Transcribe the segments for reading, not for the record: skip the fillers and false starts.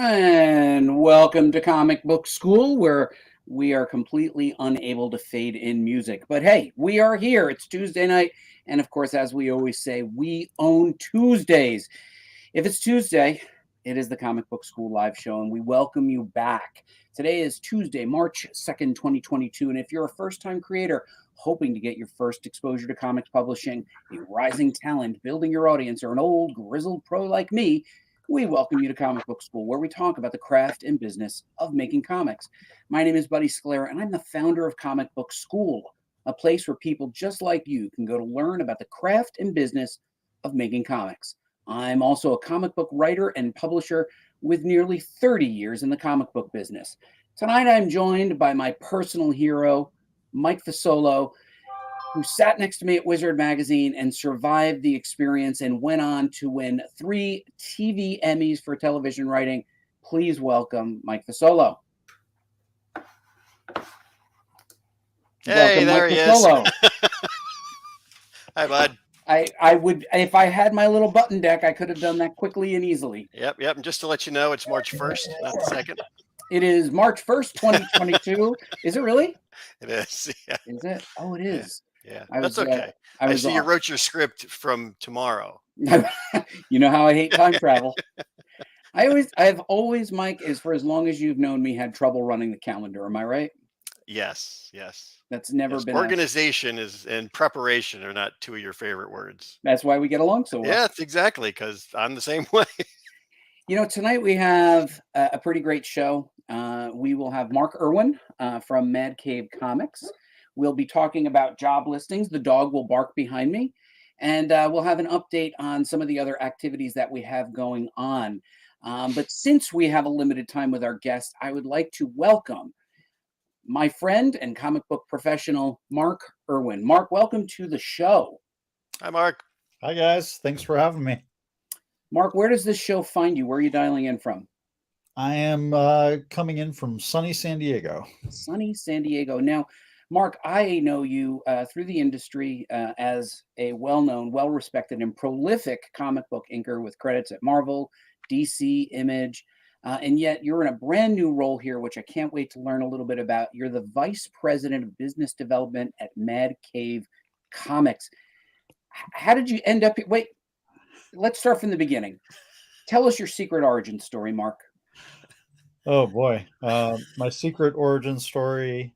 And welcome to Comic Book School, where we are completely unable to fade in music. But hey, we are here. It's Tuesday night. And of course, as we always say, we own Tuesdays. If it's Tuesday, it is the Comic Book School live show, and we welcome you back. Today is Tuesday, March 2nd, 2022. And if you're a first time creator hoping to get your first exposure to comics publishing, a rising talent building your audience, or an old grizzled pro like me, we welcome you to Comic Book School, where we talk about the craft and business of making comics. My name is Buddy Scalera, and I'm the founder of Comic Book School, a place where people just like you can go to learn about the craft and business of making comics. I'm also a comic book writer and publisher with nearly 30 years in the comic book business. Tonight, I'm joined by my personal hero, Mike Fasolo, who sat next to me at Wizard Magazine and survived the experience and went on to win 3 TV Emmys for television writing. Please welcome Mike Fasolo. Hey, welcome, there Mike he Fasolo. is. Hi, bud. I would, if I had my little button deck, I could have done that quickly and easily. Yep. And just to let you know, it's March 1st, not the 2nd. It is March 1st, 2022. Is it really? It is. Yeah. Is it? Oh, it is. Yeah. That's okay. I see you wrote your script from tomorrow. You know how I hate time travel. I've always, Mike, is for as long as you've known me, had trouble running the calendar. Am I right? Yes. That's never been organization and preparation are not two of your favorite words. That's why we get along so well. Yes, exactly, because I'm the same way. Tonight we have a pretty great show. We will have Mark Irwin from Mad Cave Comics. We'll be talking about job listings. The dog will bark behind me. And we'll have an update on some of the other activities that we have going on. But since we have a limited time with our guest, I would like to welcome my friend and comic book professional, Mark Irwin. Mark, welcome to the show. Hi, Mark. Hi, guys. Thanks for having me. Mark, where does this show find you? Where are you dialing in from? I am coming in from sunny San Diego. Sunny San Diego. Now, Mark, I know you through the industry as a well-known, well-respected, and prolific comic book inker with credits at Marvel, DC, Image, and yet you're in a brand new role here, which I can't wait to learn a little bit about. You're the Vice President of Business Development at Mad Cave Comics. How did you end up here? Wait, let's start from the beginning. Tell us your secret origin story, Mark. Oh, boy. My secret origin story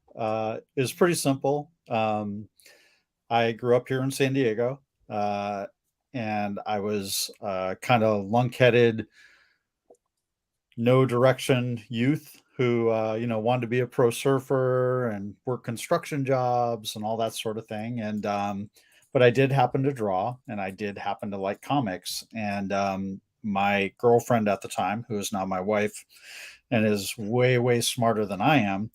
is pretty simple. I grew up here in San Diego, and I was kind of lunk-headed, no direction youth who wanted to be a pro surfer and work construction jobs and all that sort of thing. And but I did happen to draw, and I did happen to like comics. And my girlfriend at the time, who is now my wife and is way smarter than I am,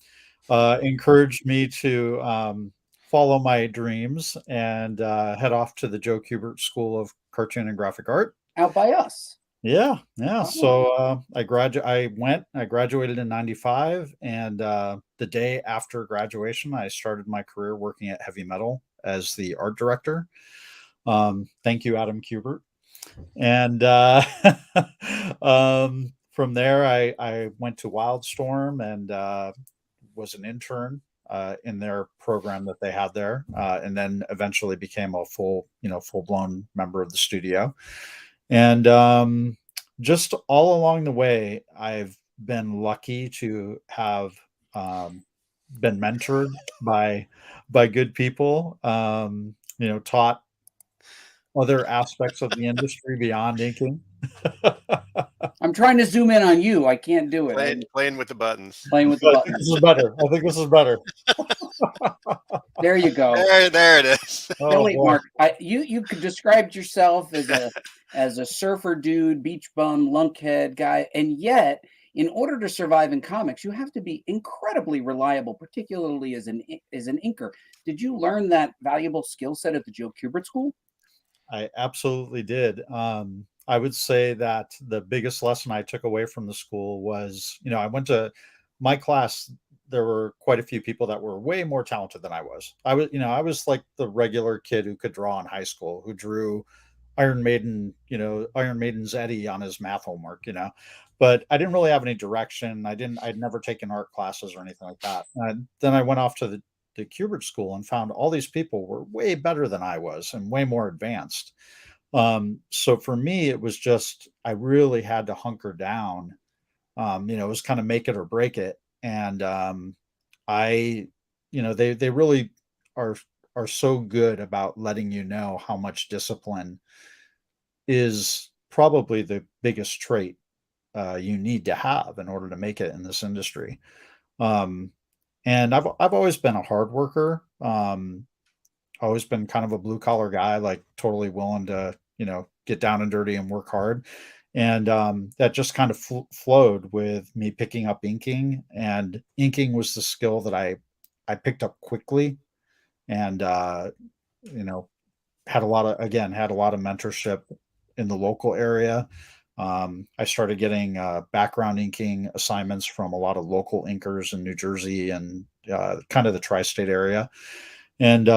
encouraged me to follow my dreams and head off to the Joe Kubert School of Cartoon and Graphic Art out by us. Yeah. Oh. So I graduated in 95, and the day after graduation, I started my career working at Heavy Metal as the art director. Thank you, Adam Kubert. And from there, I went to Wildstorm and was an intern in their program that they had there, and then eventually became a full-blown member of the studio. And just all along the way, I've been lucky to have been mentored by good people, taught other aspects of the industry beyond inking. I'm trying to zoom in on you. I can't do it. Playing with the buttons. Playing with the buttons. This is better. I think this is better. There you go. There it is. Oh, wait, Mark. You could describe yourself as a surfer dude, beach bum, lunkhead guy, and yet, in order to survive in comics, you have to be incredibly reliable, particularly as an inker. Did you learn that valuable skill set at the Joe Kubert School? I absolutely did. I would say that the biggest lesson I took away from the school was, I went to my class. There were quite a few people that were way more talented than I was. I was like the regular kid who could draw in high school, who drew Iron Maiden, Iron Maiden's Eddie on his math homework, but I didn't really have any direction. I'd never taken art classes or anything like that. Then I went off to the Kubert school and found all these people were way better than I was and way more advanced. So for me, it was just, I really had to hunker down. It was kind of make it or break it. And I, they really are so good about letting you know how much discipline is probably the biggest trait you need to have in order to make it in this industry. And I've always been a hard worker. Always been kind of a blue collar guy, like totally willing to, get down and dirty and work hard. And that just kind of flowed with me picking up inking. And inking was the skill that I picked up quickly, and had a lot of mentorship in the local area. I started getting background inking assignments from a lot of local inkers in New Jersey and kind of the tri-state area. And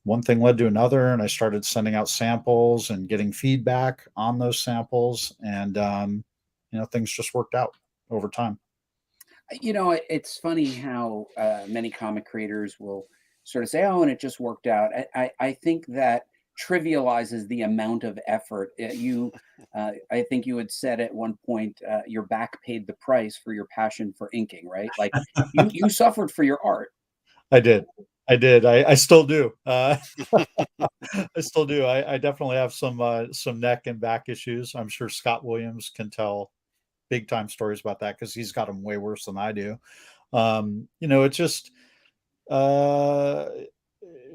one thing led to another, and I started sending out samples and getting feedback on those samples, and things just worked out over time. It's funny how many comic creators will sort of say, "Oh, and it just worked out." I think that trivializes the amount of effort. I think you had said at one point, your back paid the price for your passion for inking, right? Like you suffered for your art. I did. I still do. I still do. I definitely have some neck and back issues. I'm sure Scott Williams can tell big time stories about that because he's got them way worse than I do. It's just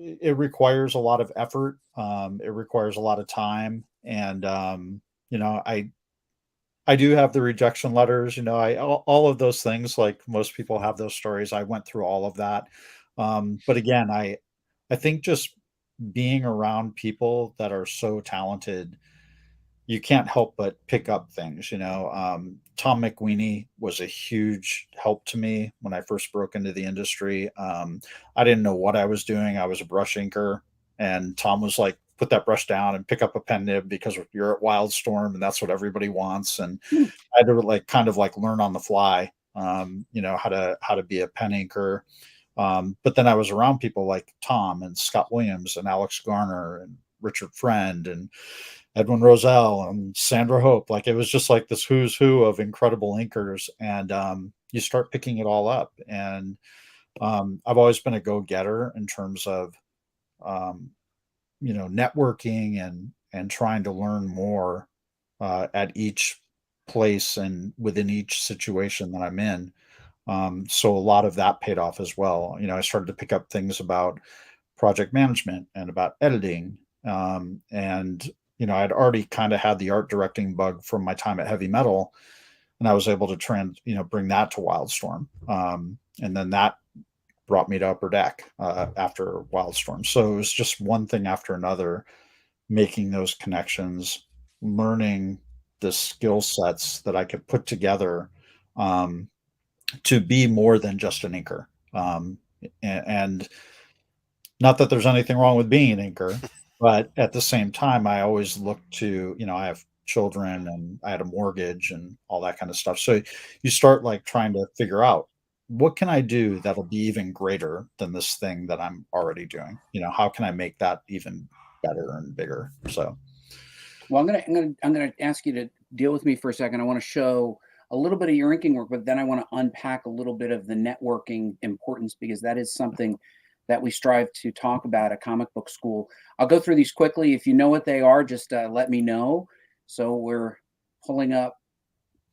it requires a lot of effort. It requires a lot of time, and I do have the rejection letters. All of those things. Like most people have those stories. I went through all of that. But again, I think just being around people that are so talented, you can't help but pick up things. Tom McWeeny was a huge help to me when I first broke into the industry. I didn't know what I was doing. I was a brush inker, and Tom was like, put that brush down and pick up a pen nib because you're at Wildstorm and that's what everybody wants. And I had to kind of learn on the fly, how to be a pen inker. But then I was around people like Tom and Scott Williams and Alex Garner and Richard Friend and Edwin Roselle and Sandra Hope. It was just like this who's who of incredible inkers. And you start picking it all up. And I've always been a go-getter in terms of, networking and trying to learn more at each place and within each situation that I'm in. So a lot of that paid off as well. I started to pick up things about project management and about editing. And I'd already kind of had the art directing bug from my time at Heavy Metal, and I was able to bring that to Wildstorm. And then that brought me to Upper Deck after Wildstorm. So it was just one thing after another, making those connections, learning the skill sets that I could put together to be more than just an inker. And not that there's anything wrong with being an inker, but at the same time, I always look to, I have children and I had a mortgage and all that kind of stuff. So you start trying to figure out, what can I do that'll be even greater than this thing that I'm already doing? How can I make that even better and bigger? So, well, I'm gonna ask you to deal with me for a second. I want to show a little bit of your inking work, but then I want to unpack a little bit of the networking importance, because that is something that we strive to talk about at Comic Book School. I'll go through these quickly. If you know what they are, just let me know. So we're pulling up,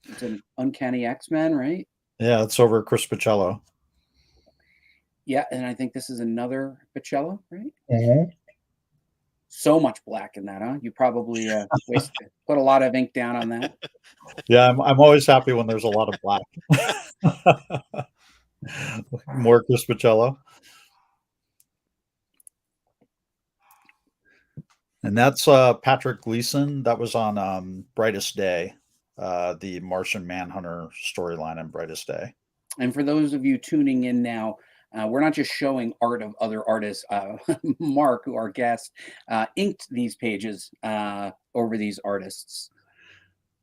it's an Uncanny X-Men, right? Yeah, it's over Chris Pacello. Yeah, and I think this is another Pacello, right? Mm-hmm. So much black in that, huh? You probably put a lot of ink down on that. Yeah, I'm always happy when there's a lot of black. More Chris Pacello. And that's Patrick Gleason. That was on Brightest Day, the Martian Manhunter storyline in Brightest Day. And for those of you tuning in now, We're not just showing art of other artists. Mark, who our guest, inked these pages over these artists.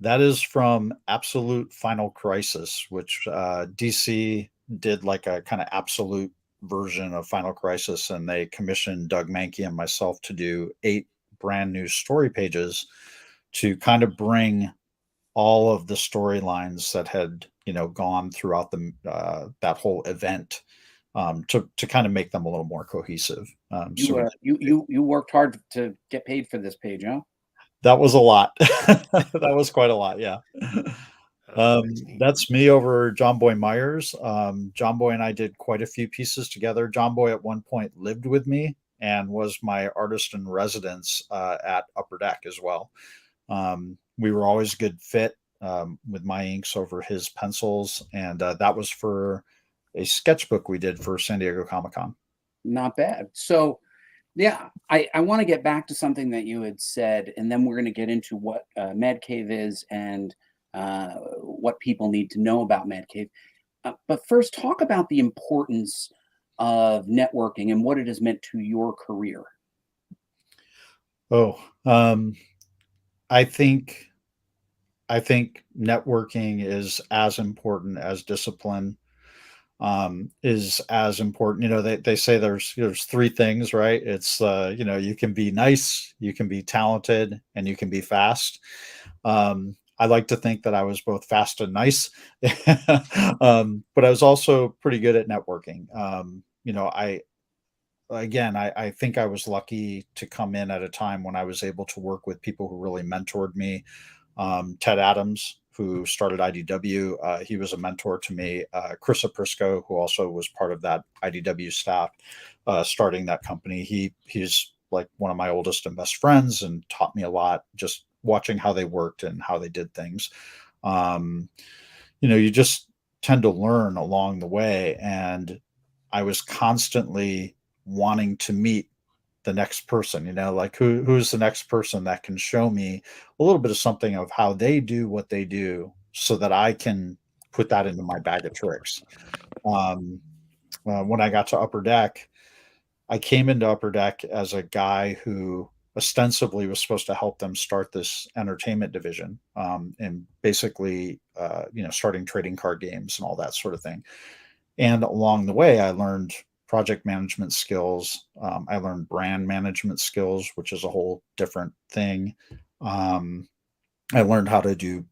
That is from Absolute Final Crisis, which DC did like a kind of absolute version of Final Crisis, and they commissioned Doug Mankey and myself to do 8 brand new story pages to kind of bring all of the storylines that had gone throughout the that whole event, to kind of make them a little more cohesive. You worked hard to get paid for this page, huh? That was a lot. That was quite a lot, yeah. That's me over John Boy Myers. John Boy and I did quite a few pieces together. John Boy at one point lived with me and was my artist in residence at Upper Deck as well. We were always a good fit, with my inks over his pencils, and that was for a sketchbook we did for San Diego Comic-Con. Not bad. So, yeah, I want to get back to something that you had said, and then we're going to get into what Mad Cave is and what people need to know about Mad Cave. But first, talk about the importance of networking and what it has meant to your career. Oh, I think networking is as important as discipline, is as important. They say there's 3 things, right? It's you can be nice, you can be talented, and you can be fast. I like to think that I was both fast and nice, but I was also pretty good at networking. I think I was lucky to come in at a time when I was able to work with people who really mentored me. Ted Adams, who started IDW, he was a mentor to me. Chris Aprisco, who also was part of that IDW staff, starting that company. He's like one of my oldest and best friends and taught me a lot just watching how they worked and how they did things. You just tend to learn along the way, and I was constantly wanting to meet the next person, like who's the next person that can show me a little bit of something of how they do what they do so that I can put that into my bag of tricks. When I got to Upper Deck, I came into Upper Deck as a guy who ostensibly was supposed to help them start this entertainment division, and basically, starting trading card games and all that sort of thing. And along the way, I learned project management skills. I learned brand management skills, which is a whole different thing. I learned how to do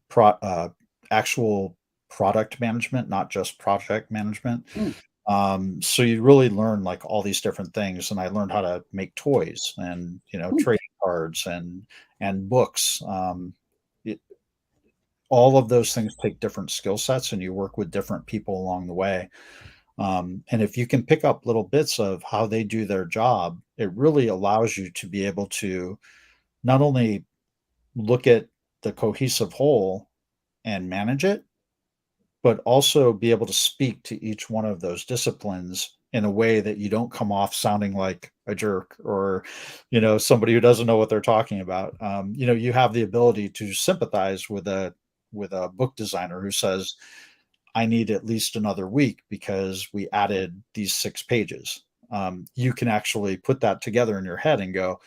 actual product management, not just project management. So you really learn like all these different things, and I learned how to make toys and trading cards and books. All of those things take different skill sets, and you work with different people along the way. And if you can pick up little bits of how they do their job, it really allows you to be able to not only look at the cohesive whole and manage it, but also be able to speak to each one of those disciplines in a way that you don't come off sounding like a jerk or, somebody who doesn't know what they're talking about. You have the ability to sympathize with a book designer who says, I need at least another week because we added these 6 pages. You can actually put that together in your head and go,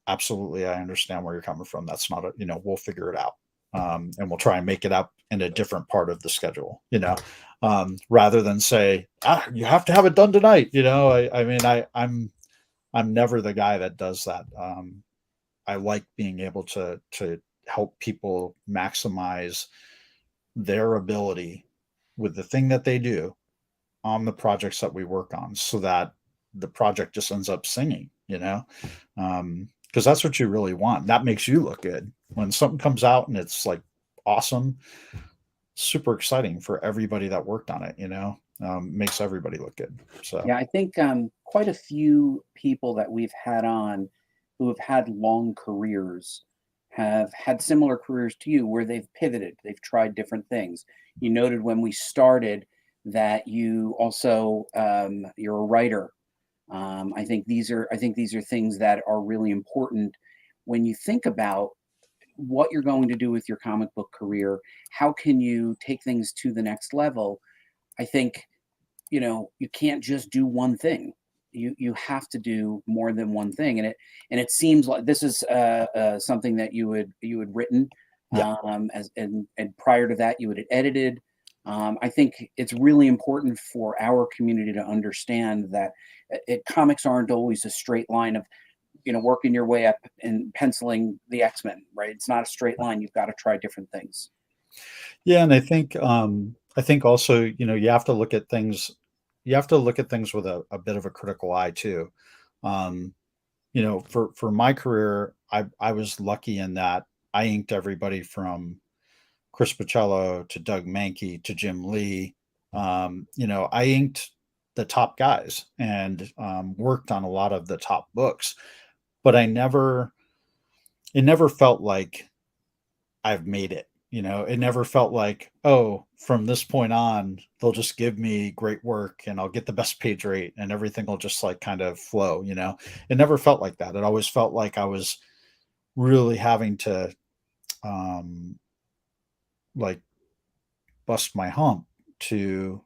absolutely, I understand where you're coming from. That's not we'll figure it out. And we'll try and make it up in a different part of the schedule, rather than say, you have to have it done tonight. I'm never the guy that does that. I like being able to help people maximize their ability with the thing that they do on the projects that we work on so that the project just ends up singing, because that's what you really want. That makes you look good when something comes out and it's like awesome, super exciting for everybody that worked on it, makes everybody look good. So yeah, I think quite a few people that we've had on who have had long careers have had similar careers to you where they've pivoted, they've tried different things. You noted when we started that you also you're a writer. I think these are things that are really important when you think about what you're going to do with your comic book career. How can you take things to the next level? I think you can't just do one thing. You have to do more than one thing, and it seems like this is something that you had written, Yeah. and prior to that you had edited. I think it's really important for our community to understand that comics aren't always a straight line of working your way up and penciling the X-Men, right? It's not a straight line. You've got to try different things. Yeah, and I think also, you have to look at things. You have to look at things with a bit of a critical eye too. Um, for my career, I was lucky in that I inked everybody from Chris Pacello to Doug Mankey to Jim Lee. I inked the top guys and worked on a lot of the top books, but it never felt like I've made it. It never felt like, oh, from this point on, they'll just give me great work and I'll get the best page rate and everything will just like kind of flow. It never felt like that. It always felt like I was really having to like bust my hump to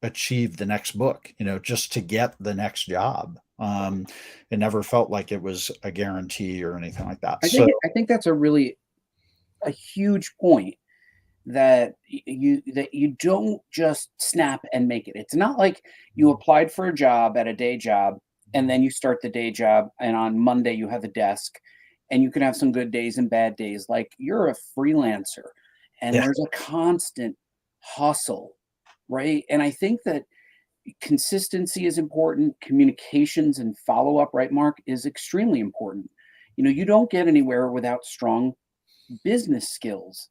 achieve the next book, just to get the next job. It never felt like it was a guarantee or anything like that. I think that's a huge point, that you don't just snap and make it. It's not like you applied for a job at a day job and then you start the day job and on Monday you have a desk, and you can have some good days and bad days. Like, you're a freelancer and Yeah. there's a constant hustle, right? And I think that consistency is important. Communications and follow up, right, Mark, is extremely important. You don't get anywhere without strong business skills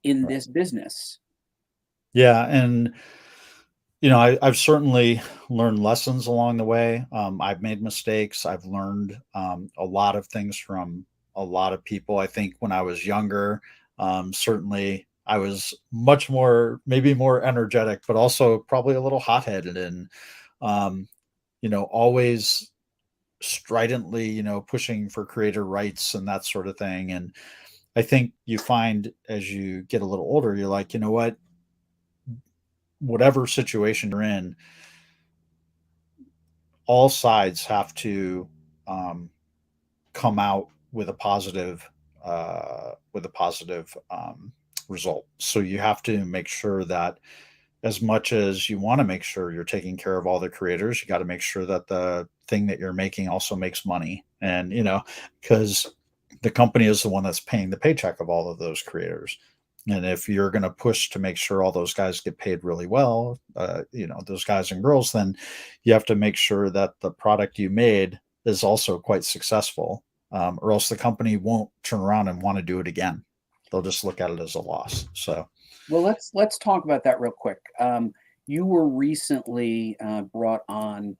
in this business. Yeah, and I've certainly learned lessons along the way. I've made mistakes. I've learned a lot of things from a lot of people. I think when I was younger, certainly I was much more, maybe more energetic, but also probably a little hot-headed and always stridently, pushing for creator rights and that sort of thing. And I think you find as you get a little older, you're like, what? Whatever situation you're in, all sides have to come out with a positive result. So you have to make sure that, as much as you want to make sure you're taking care of all the creators, you got to make sure that the thing that you're making also makes money. And because the company is the one that's paying the paycheck of all of those creators. And if you're going to push to make sure all those guys get paid really well, those guys and girls, then you have to make sure that the product you made is also quite successful, or else the company won't turn around and want to do it again. They'll just look at it as a loss. So, well, let's talk about that real quick. You were recently brought on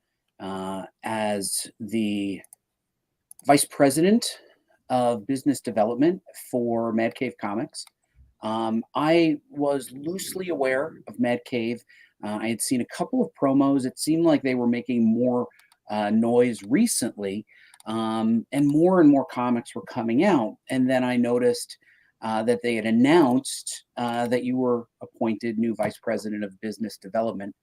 as the vice president of business development for Mad Cave Comics. I was loosely aware of Mad Cave. I had seen a couple of promos. It seemed like they were making more noise recently, and more comics were coming out. And then I noticed that they had announced that you were appointed new vice president of business development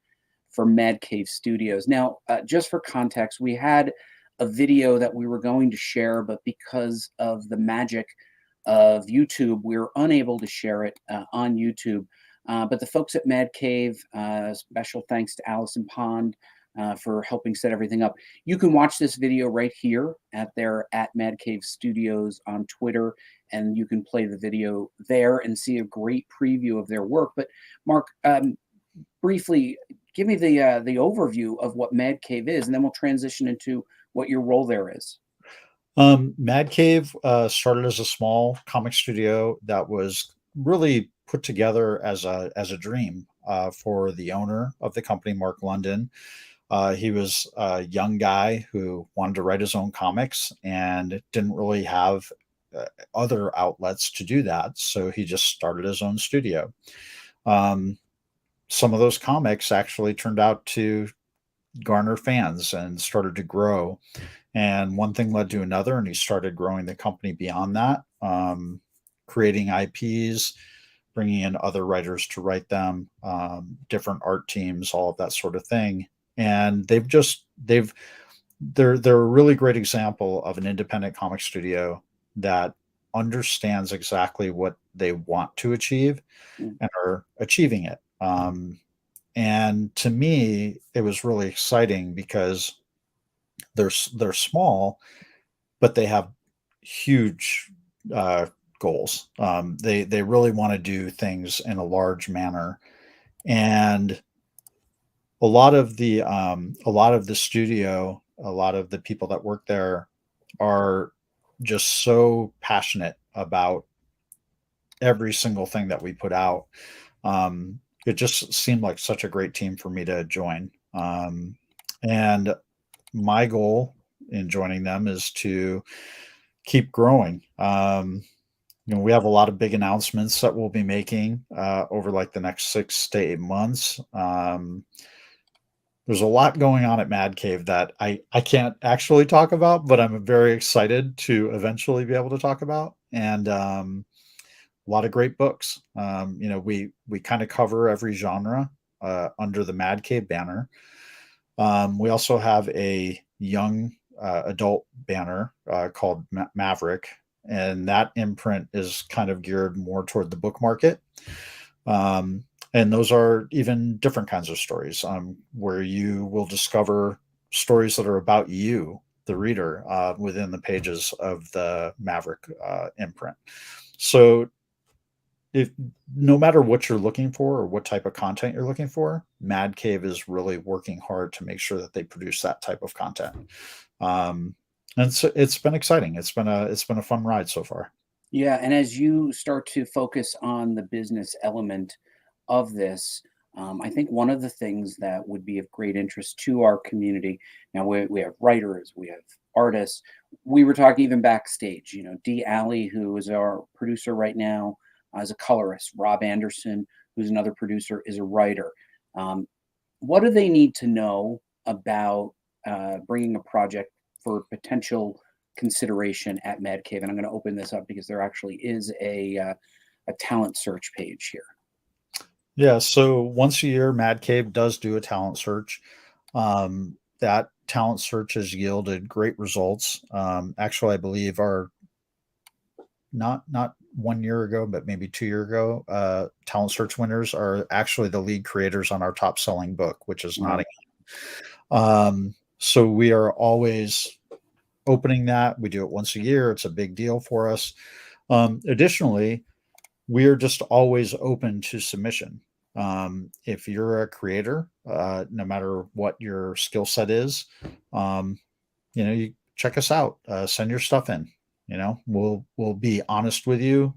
for Mad Cave Studios. Now, just for context, we had a video that we were going to share, but because of the magic of YouTube, we were unable to share it on YouTube. But the folks at Mad Cave, special thanks to Allison Pond for helping set everything up. You can watch this video right here at Mad Cave Studios on Twitter, and you can play the video there and see a great preview of their work. But Mark, briefly, give me the overview of what Mad Cave is, and then we'll transition into what your role there is. Mad Cave started as a small comic studio that was really put together as a dream for the owner of the company, Mark London. He was a young guy who wanted to write his own comics and didn't really have other outlets to do that, so he just started his own studio. Some of those comics actually turned out to garner fans and started to grow. And one thing led to another, and he started growing the company beyond that, creating IPs, bringing in other writers to write them, different art teams, all of that sort of thing. And they're a really great example of an independent comic studio that understands exactly what they want to achieve and are achieving it. And to me, it was really exciting because they're small, but they have huge goals. They really want to do things in a large manner, and a lot of the studio, a lot of the people that work there are just so passionate about every single thing that we put out. It just seemed like such a great team for me to join. And my goal in joining them is to keep growing. We have a lot of big announcements that we'll be making over like the next 6 to 8 months. There's a lot going on at Mad Cave that I can't actually talk about, but I'm very excited to eventually be able to talk about. And a lot of great books. We kind of cover every genre under the Mad Cave banner. We also have a young adult banner called Maverick, and that imprint is kind of geared more toward the book market. And those are even different kinds of stories where you will discover stories that are about you, the reader, within the pages of the Maverick imprint. So if no matter what you're looking for or what type of content you're looking for, Mad Cave is really working hard to make sure that they produce that type of content. And so it's been exciting. It's been a fun ride so far. Yeah, and as you start to focus on the business element of this, I think one of the things that would be of great interest to our community. Now we have writers, we have artists. We were talking even backstage. Dee Alley, who is our producer right now, is a colorist. Rob AnderSin, who's another producer, is a writer. What do they need to know about bringing a project for potential consideration at Mad Cave? And I'm going to open this up because there actually is a talent search page here. Yeah, so once a year, Mad Cave does do a talent search. That talent search has yielded great results. Actually, I believe our not 1 year ago, but maybe 2 year ago, talent search winners are actually the lead creators on our top selling book, which is Wow. Nottingham. So we are always opening that. We do it once a year. It's a big deal for us. Additionally, we are just always open to submission. If you're a creator, no matter what your skill set is, you check us out, send your stuff in. We'll be honest with you.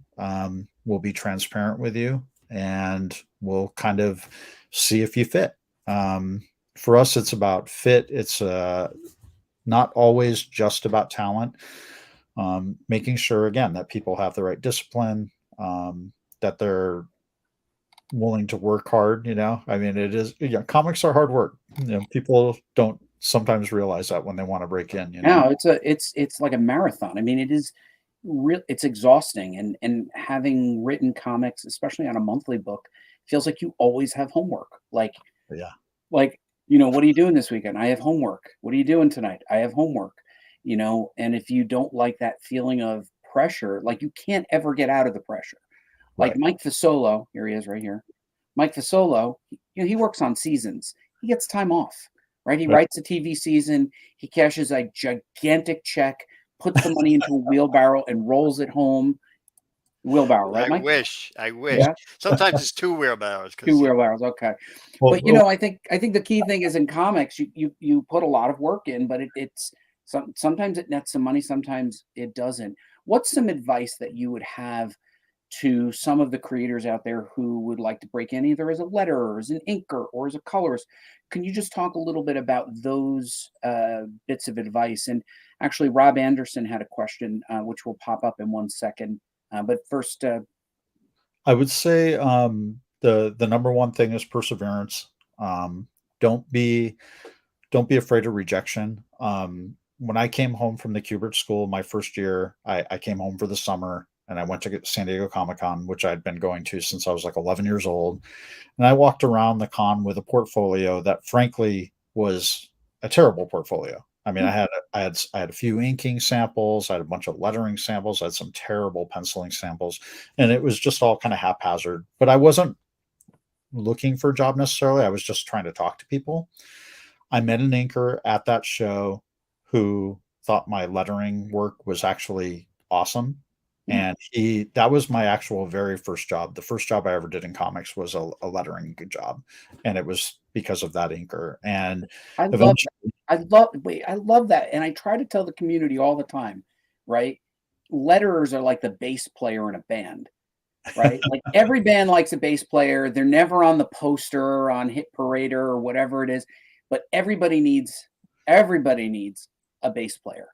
We'll be transparent with you, and we'll kind of see if you fit. For us, it's about fit. It's not always just about talent. Making sure, again, that people have the right discipline, that they're willing to work hard. I mean, it is, comics are hard work. People don't sometimes realize that when they want to break in. No, it's like a marathon. I mean, it is real. It's exhausting, and having written comics, especially on a monthly book, feels like you always have homework. Yeah. What are you doing this weekend? I have homework. What are you doing tonight? I have homework. And if you don't like that feeling of pressure, you can't ever get out of the pressure. Like Right. Mike Fasolo, here he is right here. Mike Fasolo, he works on seasons. He gets time off, right? He Right. writes a TV season. He cashes a gigantic check, puts the money into a wheelbarrow, and rolls it home. Wheelbarrow, right, I Mike? wish. I wish. Yeah, Sometimes it's 2 wheelbarrows two because wheelbarrows. Okay, Well, but I think the key thing is in comics, you put a lot of work in, but it's sometimes it nets some money, sometimes it doesn't. What's some advice that you would have to some of the creators out there who would like to break in either as a letterer, or as an inker, or as a colorist? Can you just talk a little bit about those bits of advice? And actually, Rob AnderSin had a question, which will pop up in 1 second. But first, I would say the number one thing is perseverance. Um, don't be afraid of rejection. When I came home from the Kubert School my first year, I came home for the summer, and I went to San Diego Comic-Con, which I'd been going to since I was like 11 years old. And I walked around the con with a portfolio that frankly was a terrible portfolio. I mean, I had a few inking samples, I had a bunch of lettering samples, I had some terrible penciling samples, and it was just all kind of haphazard. But I wasn't looking for a job necessarily. I was just trying to talk to people. I met an inker at that show who thought my lettering work was actually awesome. And that was my actual very first job. The first job I ever did in comics was a lettering job. And it was because of that inker. And I love eventually, I love that. And I try to tell the community all the time, right? Letterers are like the bass player in a band, right? Like every band likes a bass player. They're never on the poster or on Hit Parader or whatever it is, but everybody needs a bass player.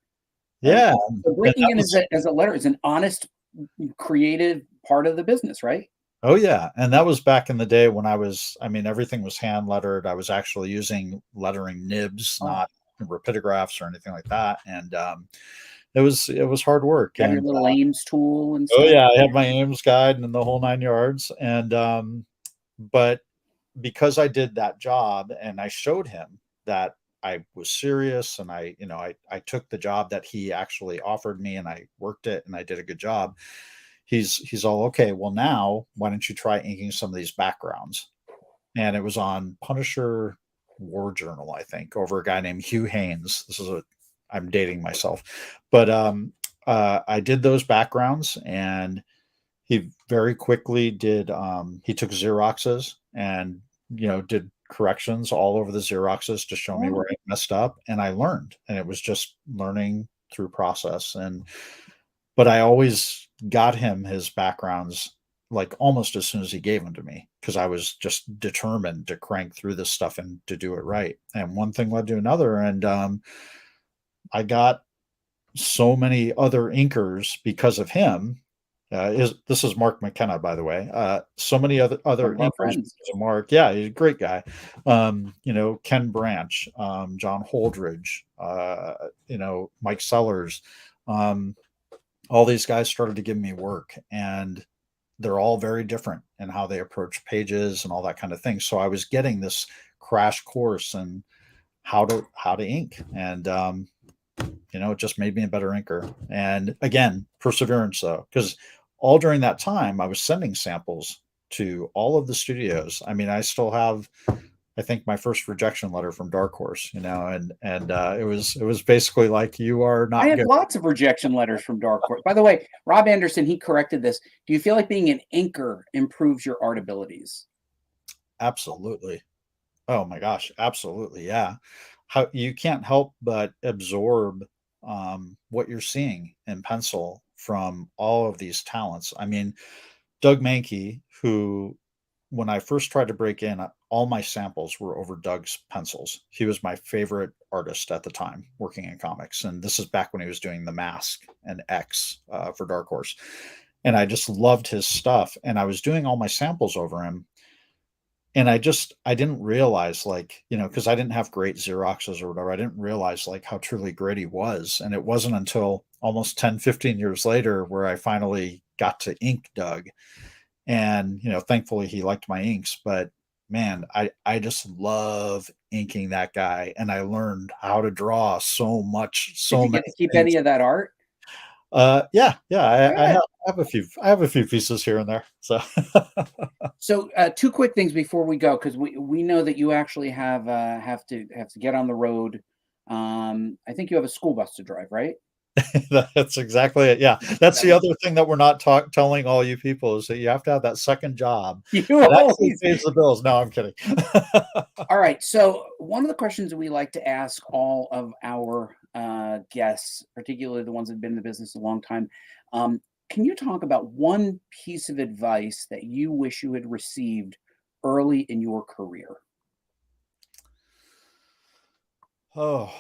Right? yeah. So breaking in as a letter is an honest, creative part of the business, right? Oh yeah, and that was back in the day when I mean, everything was hand lettered. I was actually using lettering nibs, not rapidographs or anything like that, and it was hard work. You have your And little Ames tool and oh stuff. yeah, I had my Ames guide and the whole 9 yards. And but because I did that job and I showed him that I was serious, and I took the job that he actually offered me, and I worked it, and I did a good job. He's all, okay, well, now why don't you try inking some of these backgrounds? And it was on Punisher War Journal, I think, over a guy named Hugh Haynes. I'm dating myself, but I did those backgrounds, and he very quickly did. He took Xeroxes and did corrections all over the Xeroxes to show me where I messed up, and I learned. And it was just learning through process. But I always got him his backgrounds like almost as soon as he gave them to me, because I was just determined to crank through this stuff and to do it right. And one thing led to another, and I got so many other inkers because of him. This is Mark McKenna, by the way. So many other inkers friends. because of Mark. Yeah, he's a great guy. Ken Branch, John Holdridge, Mike Sellers. All these guys started to give me work, and they're all very different in how they approach pages and all that kind of thing. So I was getting this crash course in how to ink, and it just made me a better inker. And again, perseverance, though, because all during that time I was sending samples to all of the studios. I mean, I still have, I think, my first rejection letter from Dark Horse, and it was basically like, you are not I have good. lots of rejection letters from Dark Horse. By the way, Rob Anderson, he corrected this. Do you feel like being an inker improves your art abilities? Absolutely. Oh my gosh, absolutely. Yeah. How you can't help but absorb what you're seeing in pencil from all of these talents. I mean, Doug Mankey, who, when I first tried to break in, all my samples were over Doug's pencils. He was my favorite artist at the time working in comics. And this is back when he was doing The Mask and X for Dark Horse. And I just loved his stuff. And I was doing all my samples over him. And I didn't realize, like, because I didn't have great Xeroxes or whatever. I didn't realize like how truly great he was. And it wasn't until almost 10, 15 years later where I finally got to ink Doug. And, thankfully he liked my inks, but man, I just love inking that guy. And I learned how to draw so much, Did you get to keep any of that art? Yeah. I have a few pieces here and there. So, So two quick things before we go, because we know that you actually have to get on the road. I think you have a school bus to drive, right? that's exactly it. Yeah. That's the other thing that we're not telling all you people, is that you have to have that second job. You That actually always pays the bills. No, I'm kidding. All right. So one of the questions we like to ask all of our guests, particularly the ones that have been in the business a long time, can you talk about one piece of advice that you wish you had received early in your career? Oh,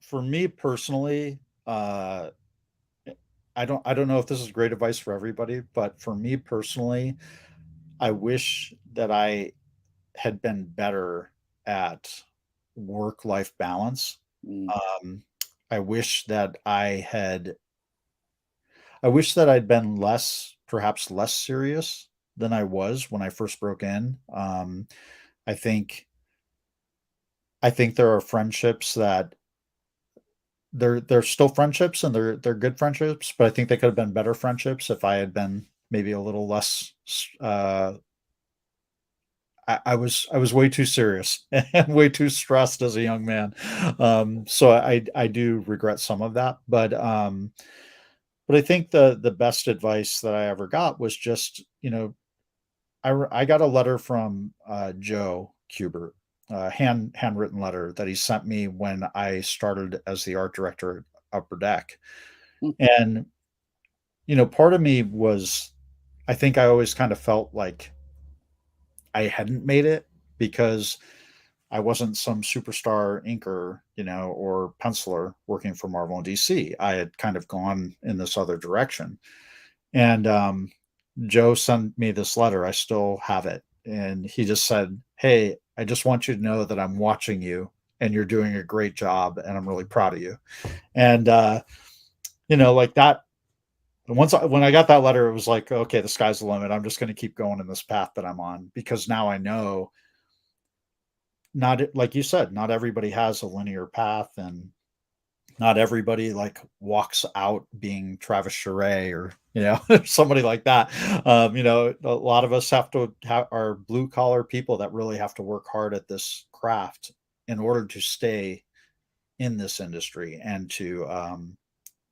for me personally, I don't know if this is great advice for everybody, but for me personally, I wish that I had been better at work-life balance. Mm. I wish that I'd been perhaps less serious than I was when I first broke in. I think there are friendships that they're still friendships, and they're good friendships, but I think they could have been better friendships if I had been maybe a little less. I was way too serious and way too stressed as a young man. So I do regret some of that, but I think the best advice that I ever got was just, I got a letter from Joe Kubert, a handwritten letter that he sent me when I started as the art director at Upper Deck. Hmm. And, part of me was, I think I always kind of felt like I hadn't made it because I wasn't some superstar inker, or penciler working for Marvel and DC. I had kind of gone in this other direction. And Joe sent me this letter. I still have it. And he just said, "Hey, I just want you to know that I'm watching you and you're doing a great job. And I'm really proud of you." And, like that, when I got that letter, it was like, okay, the sky's the limit. I'm just going to keep going in this path that I'm on, because now I know, not like you said, not everybody has a linear path, and not everybody like walks out being Travis Charest or somebody like that. A lot of us have to are blue collar people that really have to work hard at this craft in order to stay in this industry and to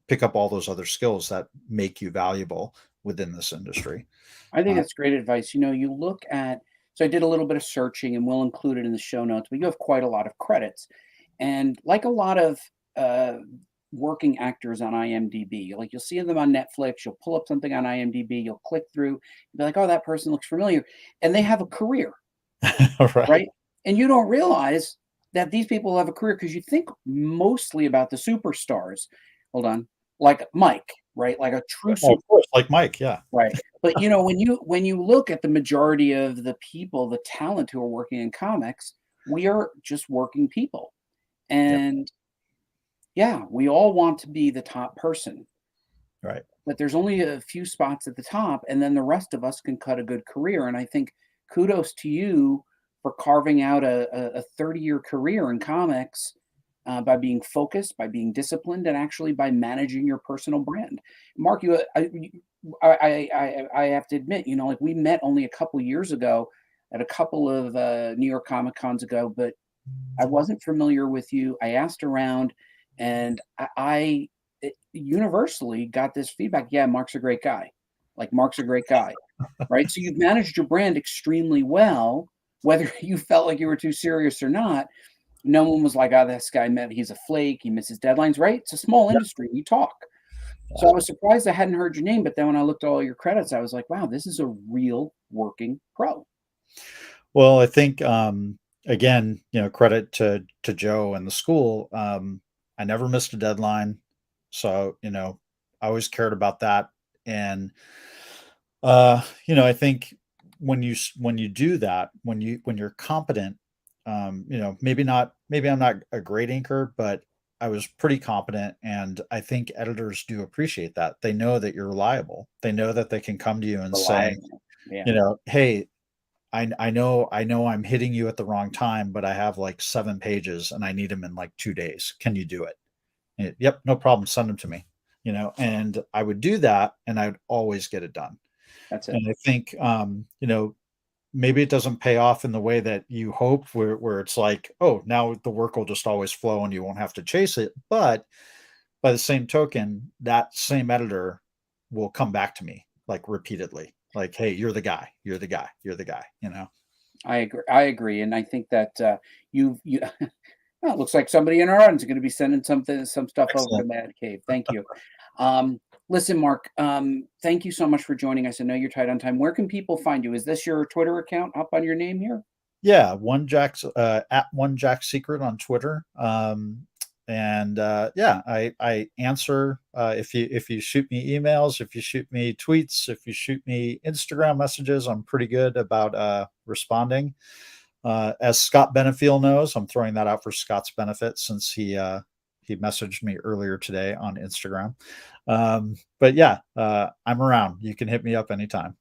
pick up all those other skills that make you valuable within this industry. I think that's great advice. You look at, so I did a little bit of searching and we'll include it in the show notes, but you have quite a lot of credits. And like a lot of working actors on IMDb, like you'll see them on Netflix, you'll pull up something on IMDb, you'll click through, you'll be like, oh, that person looks familiar. And they have a career, right? And you don't realize that these people have a career because you think mostly about the superstars. Hold on. Like Mike, right? Like a true Of course, like Mike, yeah. right. But when you look at the majority of the people, the talent who are working in comics, we are just working people. And yeah, we all want to be the top person. Right. But there's only a few spots at the top, and then the rest of us can cut a good career. And I think kudos to you for carving out a 30-year career in comics, by being focused, by being disciplined, and actually by managing your personal brand. Mark, I have to admit, like we met only a couple years ago at a couple of New York Comic Cons ago, but I wasn't familiar with you. I asked around, and I universally got this feedback. Yeah, Mark's a great guy. Like Mark's a great guy, right? So you've managed your brand extremely well, whether you felt like you were too serious or not. No one was like, oh, this guy, he's a flake. He misses deadlines, right? It's a small industry. We talk. So I was surprised I hadn't heard your name. But then when I looked at all your credits, I was like, wow, this is a real working pro. Well, I think, again, credit to Joe and the school. I never missed a deadline. So, I always cared about that. And, I think when you do that, when you're competent, maybe I'm not a great inker, but I was pretty competent. And I think editors do appreciate that. They know that you're reliable. They know that they can come to you and say, hey, I know I'm hitting you at the wrong time, but I have like 7 pages and I need them in like 2 days. Can you do it? Yep, no problem. Send them to me. And I would do that, and I'd always get it done. That's it. And I think, maybe it doesn't pay off in the way that you hope, where it's like, oh, now the work will just always flow and you won't have to chase it. But by the same token, that same editor will come back to me like repeatedly, like, hey, you're the guy, you're the guy, you're the guy, I agree. And I think that you well, it looks like somebody in our audience is going to be sending some stuff over to Mad Cave. Thank you. Listen, Mark, thank you so much for joining us. I know you're tight on time. Where can people find you? Is this your Twitter account up on your name here? Yeah, at One Jack Secret on Twitter. And I answer, if you shoot me emails, if you shoot me tweets, if you shoot me Instagram messages, I'm pretty good about responding. As Scott Benefiel knows, I'm throwing that out for Scott's benefit, since he He messaged me earlier today on Instagram. But yeah, I'm around. You can hit me up anytime.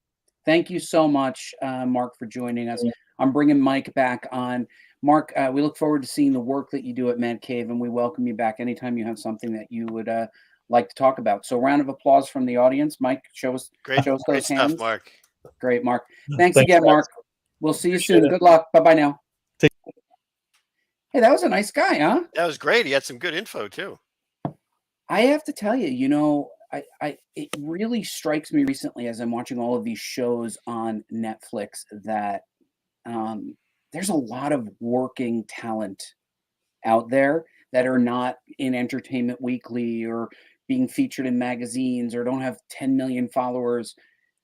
Thank you so much, Mark, for joining us. I'm bringing Mike back on. Mark, we look forward to seeing the work that you do at Man Cave, and we welcome you back anytime you have something that you would like to talk about. So, round of applause from the audience. Mike, show us Great those stuff, hands. Mark. Great, Mark. Thanks again, guys. Mark. We'll see you Appreciate soon. it. Good luck. Bye-bye now. Hey, that was a nice guy, huh? That was great. He had some good info too. I have to tell you, it really strikes me recently as I'm watching all of these shows on Netflix that there's a lot of working talent out there that are not in Entertainment Weekly or being featured in magazines or don't have 10 million followers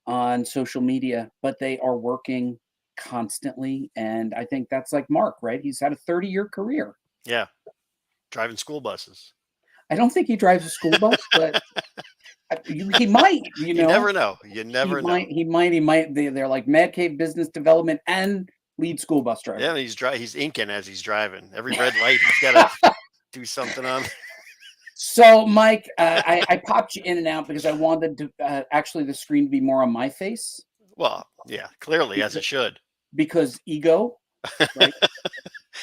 on social media, but they are working constantly. And I think that's like Mark, right? He's had a 30-year career. Yeah. Driving school buses. I don't think he drives a school bus, but he might, You never know. You never know. He might. They're like Mad Cave Business Development and lead school bus driver. Yeah, he's inking as he's driving. Every red light, he's got to do something on. So, Mike, I popped you in and out because I wanted to actually the screen to be more on my face. Well, yeah, clearly, as it should. Because ego, right?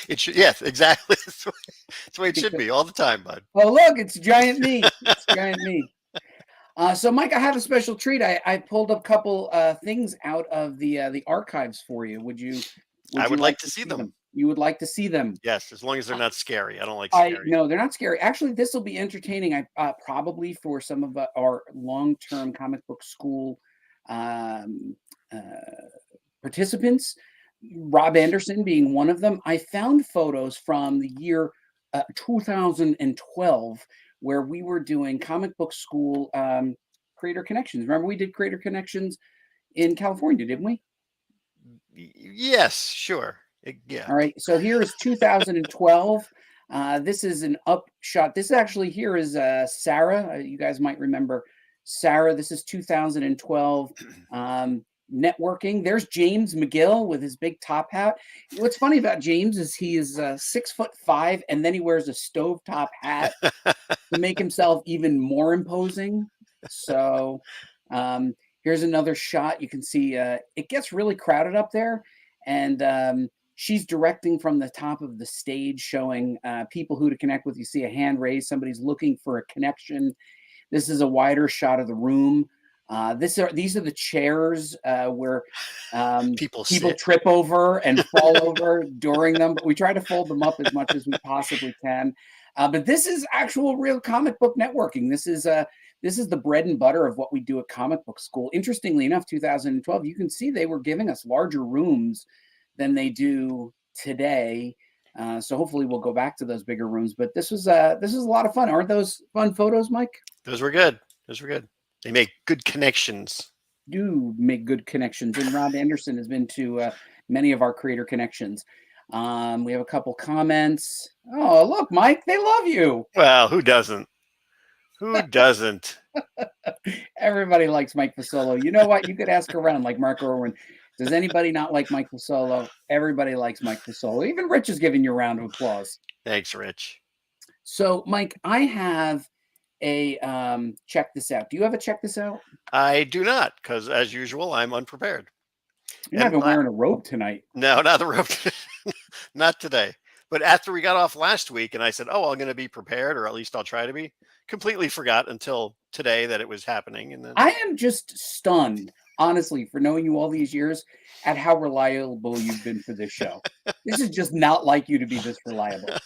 It should. Yes, exactly. That's the way it should be all the time, bud. Oh, look, it's giant me. It's giant me. So, Mike, I have a special treat. I pulled a couple things out of the archives for you. Would you like to see them? You would like to see them? Yes, as long as they're not scary. I don't like scary. No, they're not scary. Actually, this will be entertaining. Probably for some of our long-term comic book school participants, Rob Anderson being one of them. I found photos from the year 2012 where we were doing comic book school creator connections. Remember, we did creator connections in California, didn't we? Yes, sure. Yeah. All right. So here is 2012. This is an upshot. This actually here is Sarah. You guys might remember Sarah. This is 2012. Networking. There's James McGill with his big top hat. What's funny about James is he is 6'5", and then he wears a stovetop hat to make himself even more imposing. So here's another shot. You can see it gets really crowded up there, and she's directing from the top of the stage, showing people who to connect with. You see a hand raised. Somebody's looking for a connection. This is a wider shot of the room. These are the chairs where people trip over and fall over during them, but we try to fold them up as much as we possibly can. But this is actual real comic book networking. This is the bread and butter of what we do at comic book school. Interestingly enough, 2012, you can see they were giving us larger rooms than they do today. So hopefully we'll go back to those bigger rooms. But this was a lot of fun. Aren't those fun photos, Mike? Those were good. They make good connections. Do make good connections. And Rob Anderson has been to many of our creator connections. We have a couple comments. Oh, look, Mike, they love you. Well, who doesn't? Who doesn't? Everybody likes Mike Fasolo. You know what? You could ask around like Mark Irwin. Does anybody not like Mike Fasolo? Everybody likes Mike Fasolo. Even Rich is giving you a round of applause. Thanks, Rich. So, Mike, I have a check this out. Do you have a check this out? I do not, because as usual, I'm unprepared. You're not even wearing a robe tonight. No, not the robe. Not today. But after we got off last week and I said, oh, I'm going to be prepared, or at least I'll try to be, completely forgot until today that it was happening. And then I am just stunned, honestly, for knowing you all these years, at how reliable you've been for this show. This is just not like you to be this reliable.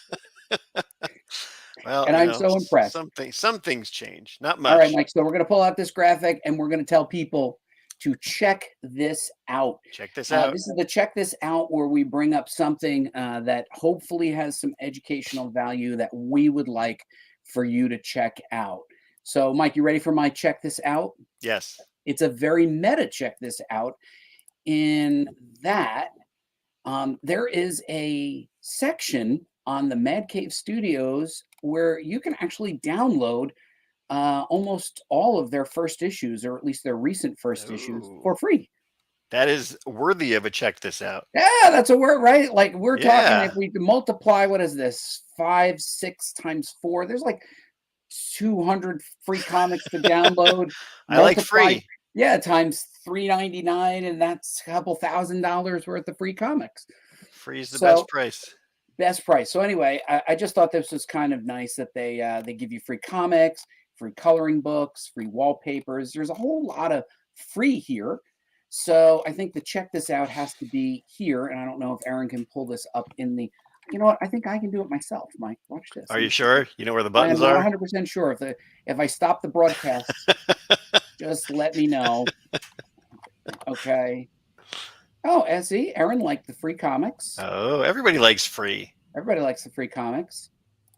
Well, and I'm so impressed. Some things change, not much. All right, Mike. So we're going to pull out this graphic and we're going to tell people to check this out. Check this out. This is the check this out where we bring up something that hopefully has some educational value that we would like for you to check out. So, Mike, you ready for my check this out? Yes. It's a very meta check this out in that there is a section on the Mad Cave Studios where you can actually download almost all of their first issues, or at least their recent first issues, for free. That is worthy of a check this out. Yeah, that's a word, right? Like we're talking, Yeah. if we can multiply, what is this? 5, 6 times 4. There's like 200 free comics to download. I like Multiply, free. yeah, times $3.99, and that's a couple $1,000 worth of free comics. Free is the So, best price. best price. So anyway, I just thought this was kind of nice that they give you free comics, free coloring books, free wallpapers. There's a whole lot of free here. So I think to check this out has to be here. And I don't know if Aaron can pull this up in the. You know what? I think I can do it myself, Mike. Watch this. Are you sure? You know where the I am buttons not are? 100% sure. If I stop the broadcast, just let me know. Okay. Oh, and see, Aaron liked the free comics. Oh, everybody likes free. Everybody likes the free comics,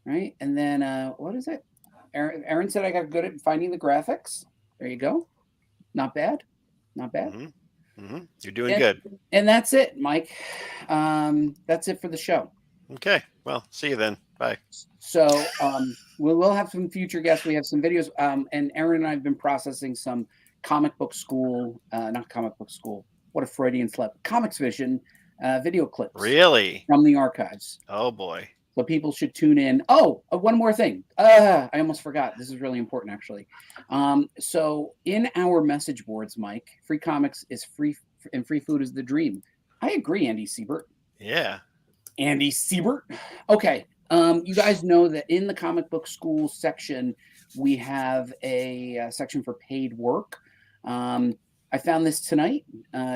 right? And then what is it? Aaron said I got good at finding the graphics. There you go. Not bad. Not bad. Mm-hmm. Mm-hmm. You're doing good. And that's it, Mike. That's it for the show. Okay. Well, see you then. Bye. So we will have some future guests. We have some videos. And Aaron and I have been processing some comic book school, not comic book school. What a Freudian slip. Comics Vision video clips. Really? From the archives. Oh, boy. So people should tune in. Oh, one more thing. I almost forgot. This is really important, actually. So in our message boards, Mike, free comics is free and free food is the dream. I agree, Andy Siebert. Yeah. Andy Siebert. Okay. You guys know that in the comic book school section, we have a section for paid work. I found this tonight.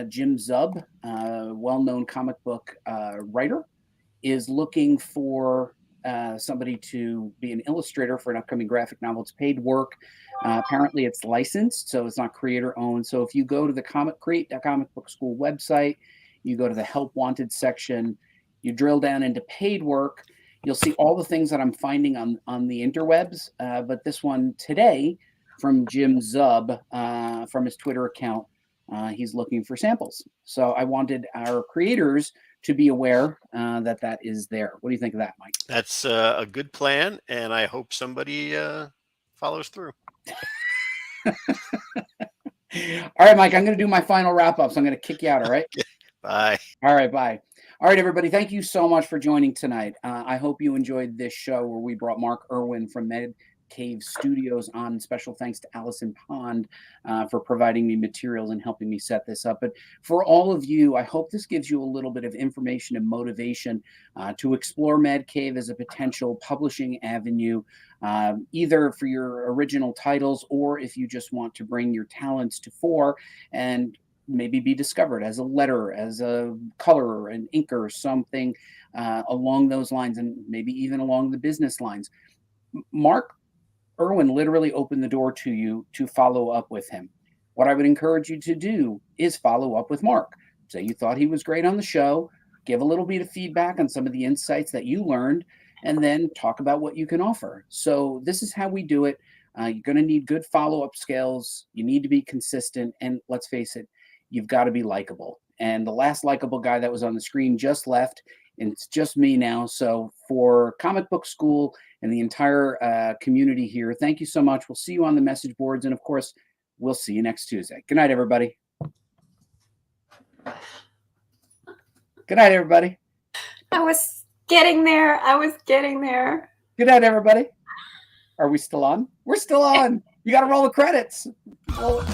Jim Zub, well-known comic book writer, is looking for somebody to be an illustrator for an upcoming graphic novel. It's paid work. Apparently, it's licensed, so it's not creator-owned. So if you go to the Create Comic Book School website, you go to the Help Wanted section, you drill down into paid work, you'll see all the things that I'm finding on the interwebs. But this one today from Jim Zub from his Twitter account, he's looking for samples. So I wanted our creators to be aware that is there. What do you think of that, Mike? That's a good plan, and I hope somebody follows through. All right, Mike, I'm going to do my final wrap-up, so I'm going to kick you out, all right? Bye. All right, bye. All right, everybody, thank you so much for joining tonight. I hope you enjoyed this show where we brought Mark Irwin from Med Cave Studios on. Special thanks to Allison Pond for providing me materials and helping me set this up. But for all of you, I hope this gives you a little bit of information and motivation to explore Mad Cave as a potential publishing avenue, either for your original titles or if you just want to bring your talents to fore and maybe be discovered as a letterer, as a colorer, an inker, something along those lines, and maybe even along the business lines. Mark Irwin literally opened the door to you to follow up with him. What I would encourage you to do is follow up with Mark. Say you thought he was great on the show, give a little bit of feedback on some of the insights that you learned, and then talk about what you can offer. So this is how we do it. You're going to need good follow-up skills. You need to be consistent. And let's face it, you've got to be likable. And the last likable guy that was on the screen just left, and it's just me now. So for Comic Book School and the entire community here, thank you so much. We'll see you on the message boards. And of course, we'll see you next Tuesday. Good night, everybody. Good night, everybody. I was getting there. Good night, everybody. Are we still on? We're still on. You got to roll the credits. Roll it.